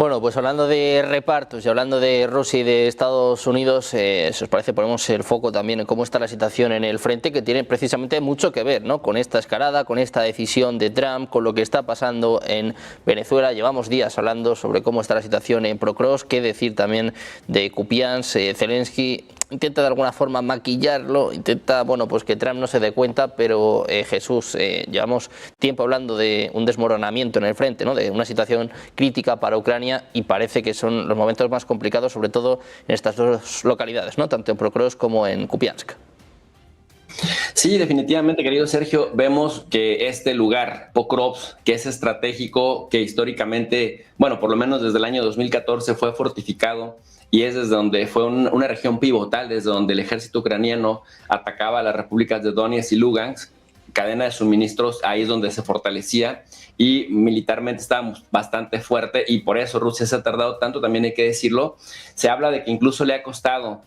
Bueno, pues hablando de repartos y hablando de Rusia y de Estados Unidos, si os parece, ponemos el foco también en cómo está la situación en el frente, que tiene precisamente mucho que ver, ¿no?, con esta escalada, con esta decisión de Trump, con lo que está pasando en Venezuela. Llevamos días hablando sobre cómo está la situación en Prokrovsk, qué decir también de Kupiansk. Zelensky intenta de alguna forma maquillarlo, intenta, bueno, pues que Trump no se dé cuenta, pero Jesús, llevamos tiempo hablando de un desmoronamiento en el frente, ¿no?, de una situación crítica para Ucrania, y parece que son los momentos más complicados, sobre todo en estas dos localidades, ¿no?, tanto en Prokrovsk como en Kupiansk. Sí, definitivamente, querido Sergio, vemos que este lugar, Pokrovsk, que es estratégico, que históricamente, bueno, por lo menos desde el año 2014 fue fortificado y es desde donde fue una región pivotal, desde donde el ejército ucraniano atacaba a las repúblicas de Donetsk y Lugansk, cadena de suministros, ahí es donde se fortalecía y militarmente estábamos bastante fuerte y por eso Rusia se ha tardado tanto, también hay que decirlo. Se habla de que incluso le ha costado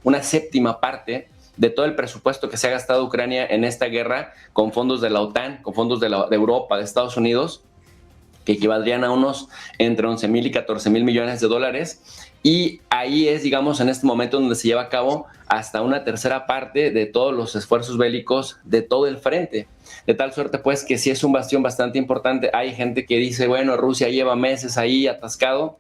una séptima parte de todo el presupuesto que se ha gastado Ucrania en esta guerra con fondos de la OTAN, con fondos de Europa, de Estados Unidos, que equivaldrían a unos entre 11,000 y 14,000 millones de dólares. Y ahí es, digamos, en este momento donde se lleva a cabo hasta una tercera parte de todos los esfuerzos bélicos de todo el frente. De tal suerte, pues, que sí es un bastión bastante importante. Hay gente que dice, bueno, Rusia lleva meses ahí atascado.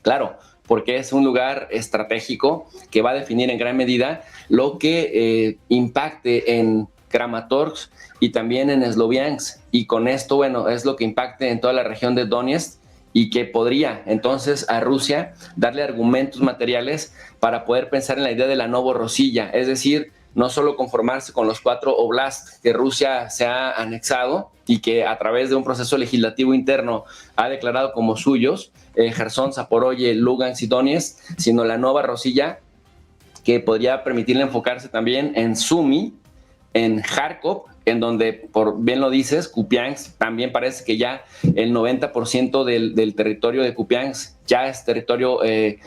Claro, porque es un lugar estratégico que va a definir en gran medida lo que impacte en Kramatorsk y también en Sloviansk. Y con esto, bueno, es lo que impacte en toda la región de Donetsk y que podría entonces a Rusia darle argumentos materiales para poder pensar en la idea de la Novorosilla, es decir, no solo conformarse con los 4 oblasts que Rusia se ha anexado y que a través de un proceso legislativo interno ha declarado como suyos, Jersón, Zaporozhye, Lugansk y Donetsk, sino la Nueva Rosilla, que podría permitirle enfocarse también en Sumy, en Kharkov, en donde, por bien lo dices, Kupiansk, también parece que ya el 90% del territorio de Kupiansk ya es territorio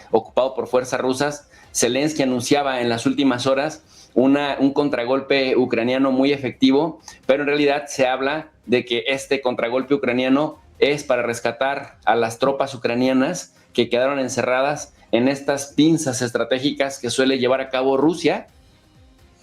ocupado por fuerzas rusas. Zelensky anunciaba en las últimas horas un contragolpe ucraniano muy efectivo, pero en realidad se habla de que este contragolpe ucraniano es para rescatar a las tropas ucranianas que quedaron encerradas en estas pinzas estratégicas que suele llevar a cabo Rusia.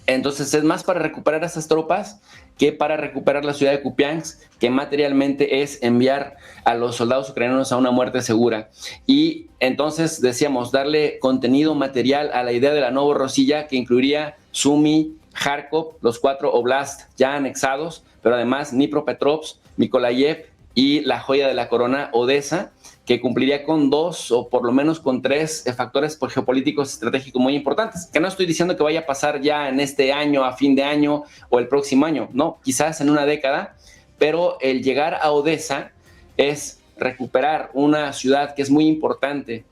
Entonces es más para recuperar a esas tropas que para recuperar la ciudad de Kupiansk, que materialmente es enviar a los soldados ucranianos a una muerte segura. Y entonces decíamos, darle contenido material a la idea de la Novorosilla, que incluiría Sumy, Kharkov, los 4 oblasts ya anexados, pero además Dnipropetrovsk, Mykolaiv y la joya de la corona, Odessa, que cumpliría con 2 o por lo menos con 3 factores geopolíticos estratégicos muy importantes, que no estoy diciendo que vaya a pasar ya en este año, a fin de año o el próximo año, no, quizás en una década, pero el llegar a Odessa es recuperar una ciudad que es muy importante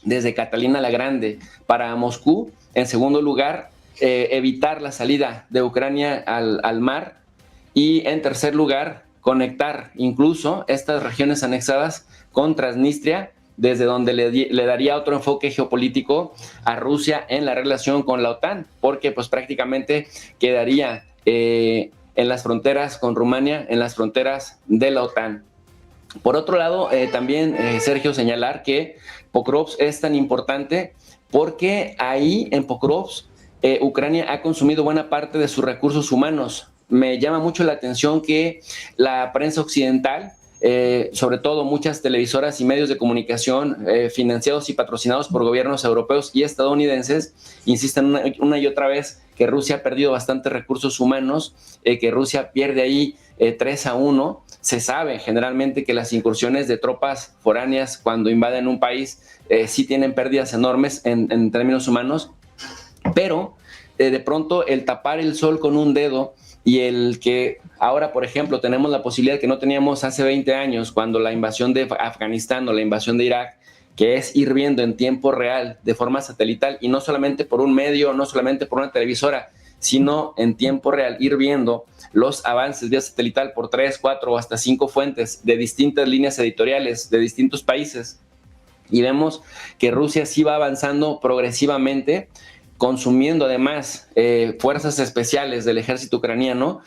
desde Catalina la Grande para Moscú. En segundo lugar, evitar la salida de Ucrania al mar, y en tercer lugar, conectar incluso estas regiones anexadas con Transnistria, desde donde le daría otro enfoque geopolítico a Rusia en la relación con la OTAN, porque pues prácticamente quedaría en las fronteras con Rumania, en las fronteras de la OTAN. Por otro lado, también, Sergio, señalar que Pokrovsk es tan importante porque ahí en Pokrovsk Ucrania ha consumido buena parte de sus recursos humanos. Me llama mucho la atención que la prensa occidental, sobre todo muchas televisoras y medios de comunicación financiados y patrocinados por gobiernos europeos y estadounidenses, insisten una y otra vez que Rusia ha perdido bastantes recursos humanos, que Rusia pierde ahí 3-1. Se sabe generalmente que las incursiones de tropas foráneas cuando invaden un país sí tienen pérdidas enormes en términos humanos, pero de pronto el tapar el sol con un dedo y el que ahora, por ejemplo, tenemos la posibilidad que no teníamos hace 20 años, cuando la invasión de Afganistán o la invasión de Irak, que es ir viendo en tiempo real, de forma satelital, y no solamente por un medio, no solamente por una televisora, sino en tiempo real, ir viendo los avances vía satelital por 3, 4 o hasta 5 fuentes de distintas líneas editoriales de distintos países. Y vemos que Rusia sí va avanzando progresivamente, consumiendo además fuerzas especiales del ejército ucraniano,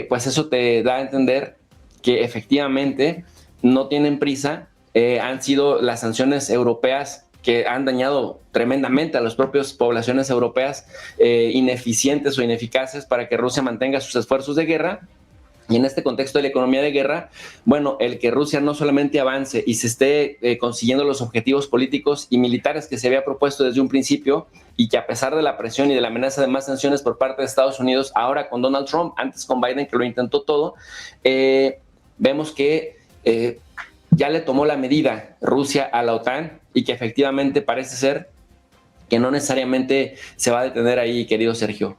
pues eso te da a entender que efectivamente no tienen prisa. Han sido las sanciones europeas que han dañado tremendamente a las propias poblaciones europeas, ineficientes o ineficaces para que Rusia mantenga sus esfuerzos de guerra. Y en este contexto de la economía de guerra, bueno, el que Rusia no solamente avance y se esté consiguiendo los objetivos políticos y militares que se había propuesto desde un principio, y que a pesar de la presión y de la amenaza de más sanciones por parte de Estados Unidos, ahora con Donald Trump, antes con Biden, que lo intentó todo, vemos que ya le tomó la medida Rusia a la OTAN, y que efectivamente parece ser que no necesariamente se va a detener ahí, querido Sergio.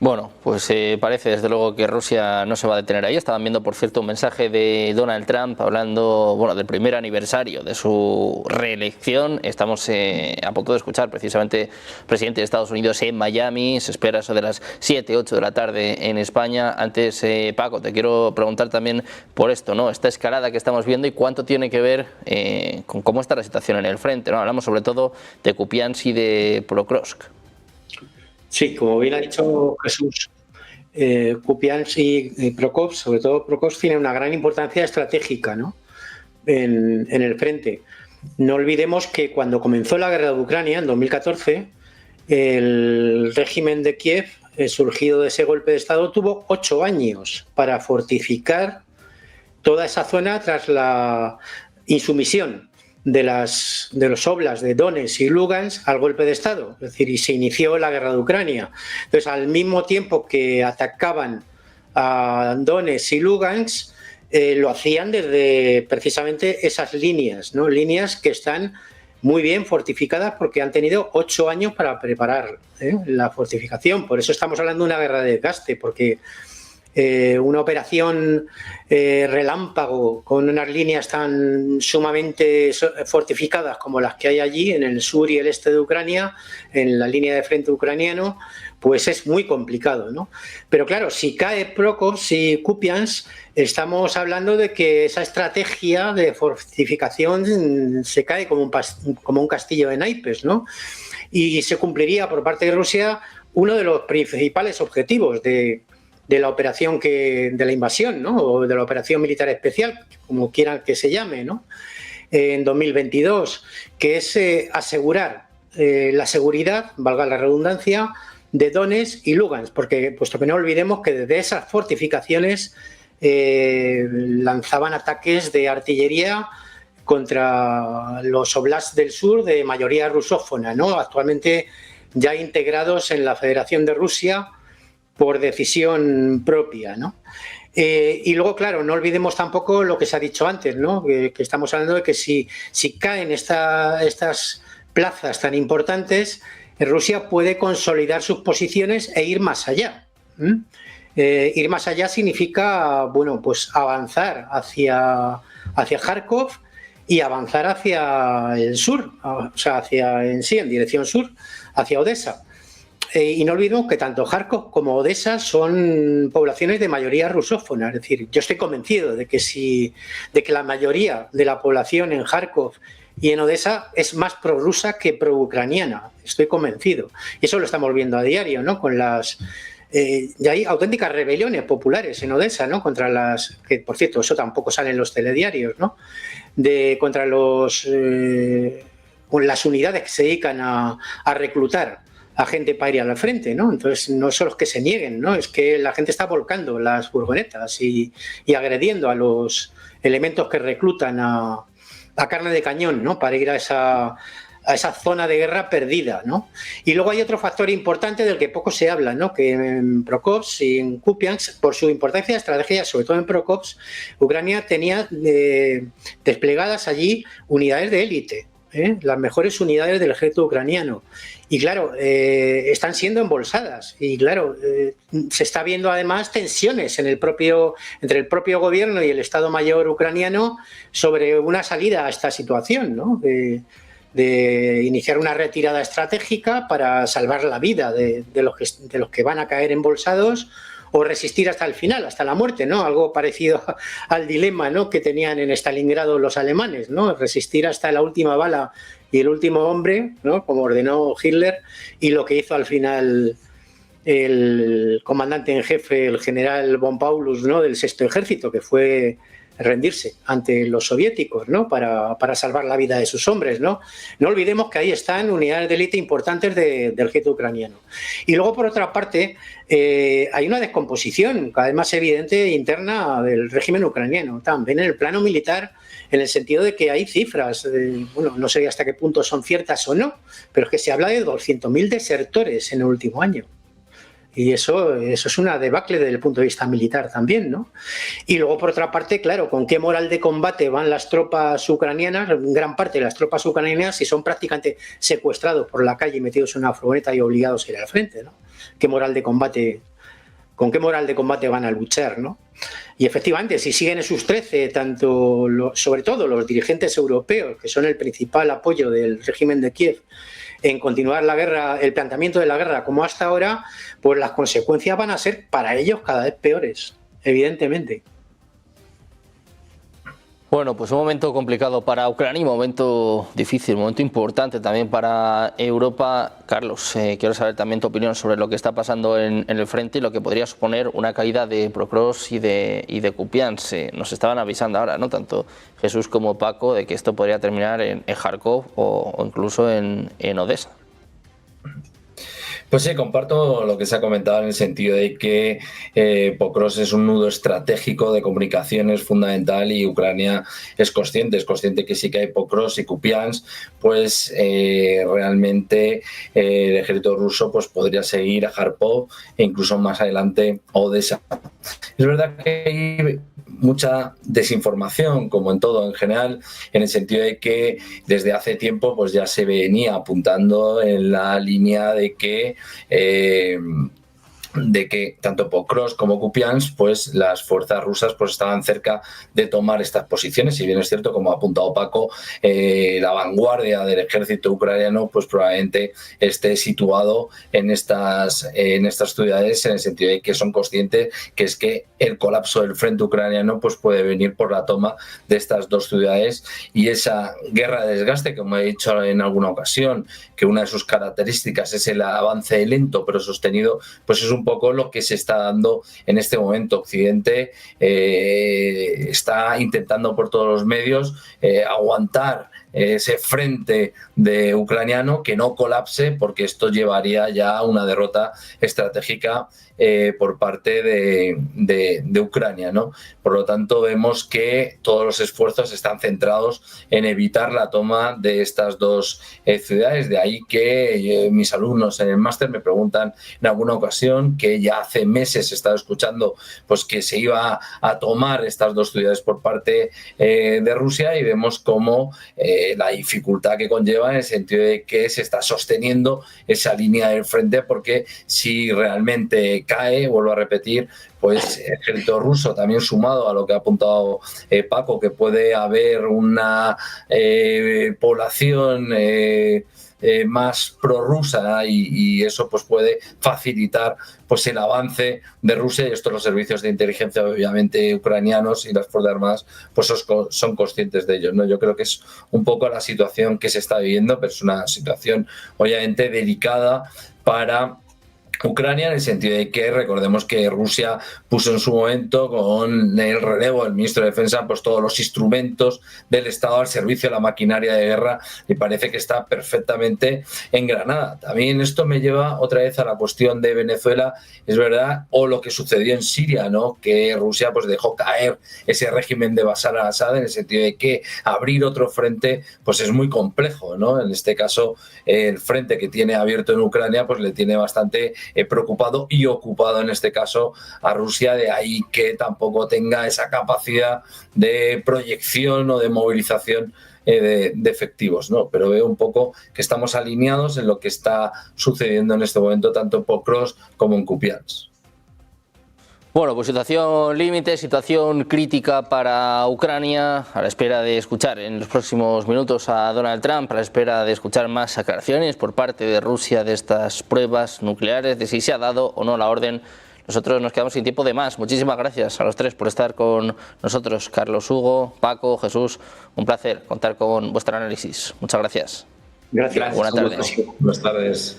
Bueno, pues parece desde luego que Rusia no se va a detener ahí. Estaban viendo, por cierto, un mensaje de Donald Trump hablando, bueno, del primer aniversario de su reelección. Estamos a punto de escuchar precisamente al presidente de Estados Unidos en Miami. Se espera eso de las 7, 8 de la tarde en España. Antes, Paco, te quiero preguntar también por esto, ¿no? Esta escalada que estamos viendo y cuánto tiene que ver con cómo está la situación en el frente, ¿no? Hablamos sobre todo de Kupiansk y de Pokrovsk. Sí, como bien ha dicho Jesús, Kupiansk y Pokrovsk, sobre todo Pokrovsk, tiene una gran importancia estratégica, ¿no? en el frente. No olvidemos que cuando comenzó la guerra de Ucrania, en 2014, el régimen de Kiev, surgido de ese golpe de Estado, tuvo 8 años para fortificar toda esa zona tras la insumisión de los oblasts de Donetsk y Lugansk al golpe de Estado, es decir, y se inició la guerra de Ucrania. Entonces, al mismo tiempo que atacaban a Donetsk y Lugansk, lo hacían desde precisamente esas líneas, ¿no? Líneas que están muy bien fortificadas porque han tenido 8 años para preparar la fortificación. Por eso estamos hablando de una guerra de desgaste, porque una operación relámpago con unas líneas tan sumamente fortificadas como las que hay allí en el sur y el este de Ucrania, en la línea de frente ucraniano, pues es muy complicado, ¿no? Pero claro, si cae Pokrovsk y Kupiansk, estamos hablando de que esa estrategia de fortificación se cae como un castillo de naipes, ¿no? Y se cumpliría por parte de Rusia uno de los principales objetivos de la operación de la invasión, ¿no? O de la operación militar especial, como quieran que se llame, ¿no? En 2022, que es asegurar la seguridad, valga la redundancia, de Donetsk y Lugansk, porque puesto que no olvidemos que desde esas fortificaciones lanzaban ataques de artillería contra los oblasts del sur de mayoría rusófona, ¿no? Actualmente ya integrados en la Federación de Rusia por decisión propia, ¿no? Y luego, claro, no olvidemos tampoco lo que se ha dicho antes, ¿no? Que estamos hablando de que si caen estas plazas tan importantes, Rusia puede consolidar sus posiciones e ir más allá. Ir más allá significa, bueno, pues avanzar hacia Kharkov y avanzar hacia el sur, o sea, en dirección sur, hacia Odessa. Y no olvidemos que tanto Kharkov como Odessa son poblaciones de mayoría rusófona. Es decir, yo estoy convencido de que la mayoría de la población en Kharkov y en Odessa es más prorrusa que pro-ucraniana. Estoy convencido. Y eso lo estamos viendo a diario, ¿no? Con y hay auténticas rebeliones populares en Odessa, ¿no? Contra que por cierto, eso tampoco sale en los telediarios, ¿no? Contra las unidades que se dedican a reclutar a gente para ir al frente, ¿no? Entonces, no son los que se nieguen, ¿no? Es que la gente está volcando las furgonetas y agrediendo a los elementos que reclutan a carne de cañón, ¿no? Para ir a esa zona de guerra perdida, ¿no? Y luego hay otro factor importante del que poco se habla, ¿no? Que en Pokrovsk y en Kupiansk, por su importancia estratégica, sobre todo en Pokrovsk, Ucrania tenía desplegadas allí unidades de élite, las mejores unidades del ejército ucraniano. Y claro, están siendo embolsadas. Y claro, se está viendo además tensiones entre el propio gobierno y el Estado Mayor ucraniano sobre una salida a esta situación, ¿no? De iniciar una retirada estratégica para salvar la vida de los que van a caer embolsados, o resistir hasta el final, hasta la muerte, ¿no? Algo parecido al dilema, ¿no?, que tenían en Stalingrado los alemanes, ¿no? Resistir hasta la última bala y el último hombre, ¿no?, como ordenó Hitler, y lo que hizo al final el comandante en jefe, el general von Paulus, ¿no?, del Sexto Ejército, que fue rendirse ante los soviéticos, ¿no?, para salvar la vida de sus hombres, ¿no? No olvidemos que ahí están unidades de élite importantes del ejército ucraniano. Y luego, por otra parte, hay una descomposición cada vez más evidente e interna del régimen ucraniano, también en el plano militar, en el sentido de que hay cifras, bueno, no sé hasta qué punto son ciertas o no, pero es que se habla de 200.000 desertores en el último año. Y eso es una debacle desde el punto de vista militar también, ¿no? Y luego, por otra parte, claro, ¿con qué moral de combate van las tropas ucranianas? Gran parte de las tropas ucranianas, si son prácticamente secuestrados por la calle, metidos en una furgoneta y obligados a ir al frente, ¿no? ¿Qué moral de combate, con qué moral de combate van a luchar, ¿no? Y efectivamente, si siguen en sus 13, sobre todo los dirigentes europeos, que son el principal apoyo del régimen de Kiev, en continuar la guerra, el planteamiento de la guerra como hasta ahora, pues las consecuencias van a ser para ellos cada vez peores, evidentemente. Bueno, pues un momento complicado para Ucrania, un momento difícil, un momento importante también para Europa. Carlos, quiero saber también tu opinión sobre lo que está pasando en el frente y lo que podría suponer una caída de Pokrovsk y de Kupiansk. Nos estaban avisando ahora, ¿no?, tanto Jesús como Paco, de que esto podría terminar en Kharkov o incluso en Odessa. Pues sí, comparto lo que se ha comentado en el sentido de que Pokrovsk es un nudo estratégico de comunicaciones fundamental y Ucrania es consciente que sí que hay Pokrovsk y Kupiansk, pues realmente el ejército ruso pues podría seguir a Kharkov e incluso más adelante a Odessa. Es verdad que hay mucha desinformación, como en todo en general, en el sentido de que desde hace tiempo pues ya se venía apuntando en la línea de que tanto Pokrovsk como Kupiansk, pues las fuerzas rusas pues estaban cerca de tomar estas posiciones. Si bien es cierto, como ha apuntado Paco, la vanguardia del ejército ucraniano pues probablemente esté situado en estas ciudades, en el sentido de que son conscientes que es que el colapso del frente ucraniano pues puede venir por la toma de estas dos ciudades, y esa guerra de desgaste, como he dicho en alguna ocasión, que una de sus características es el avance lento pero sostenido, pues es un poco lo que se está dando en este momento. Occidente está intentando por todos los medios aguantar ese frente de ucraniano, que no colapse, porque esto llevaría ya a una derrota estratégica por parte de Ucrania, ¿no? Por lo tanto, vemos que todos los esfuerzos están centrados en evitar la toma de estas dos ciudades. De ahí que mis alumnos en el máster me preguntan en alguna ocasión que ya hace meses he estado escuchando pues que se iba a tomar estas dos ciudades por parte de Rusia, y vemos cómo la dificultad que conlleva, en el sentido de que se está sosteniendo esa línea del frente, porque si realmente cae, vuelvo a repetir, pues el ejército ruso, también sumado a lo que ha apuntado Paco, que puede haber una población más prorrusa, y eso pues puede facilitar pues el avance de Rusia, y esto los servicios de inteligencia obviamente ucranianos y las fuerzas armadas pues son conscientes de ello, ¿no? Yo creo que es un poco la situación que se está viviendo, pero es una situación obviamente delicada para Ucrania, en el sentido de que recordemos que Rusia puso en su momento, con el relevo del ministro de Defensa, pues todos los instrumentos del Estado al servicio de la maquinaria de guerra, y parece que está perfectamente engranada. También esto me lleva otra vez a la cuestión de Venezuela, es verdad, o lo que sucedió en Siria, ¿no?, que Rusia pues dejó caer ese régimen de Bashar al-Assad, en el sentido de que abrir otro frente pues es muy complejo, ¿no? En este caso, el frente que tiene abierto en Ucrania pues le tiene bastante preocupado y ocupado, en este caso, a Rusia. De ahí que tampoco tenga esa capacidad de proyección o de movilización de efectivos, ¿no? Pero veo un poco que estamos alineados en lo que está sucediendo en este momento, tanto en Pokrovsk como en Kupiansk. Bueno, pues situación límite, situación crítica para Ucrania, a la espera de escuchar en los próximos minutos a Donald Trump, a la espera de escuchar más aclaraciones por parte de Rusia de estas pruebas nucleares, de si se ha dado o no la orden. Nosotros nos quedamos sin tiempo de más. Muchísimas gracias a los tres por estar con nosotros. Carlos, Hugo, Paco, Jesús, un placer contar con vuestro análisis. Muchas gracias. Gracias. Buenas tardes. Buenas tardes.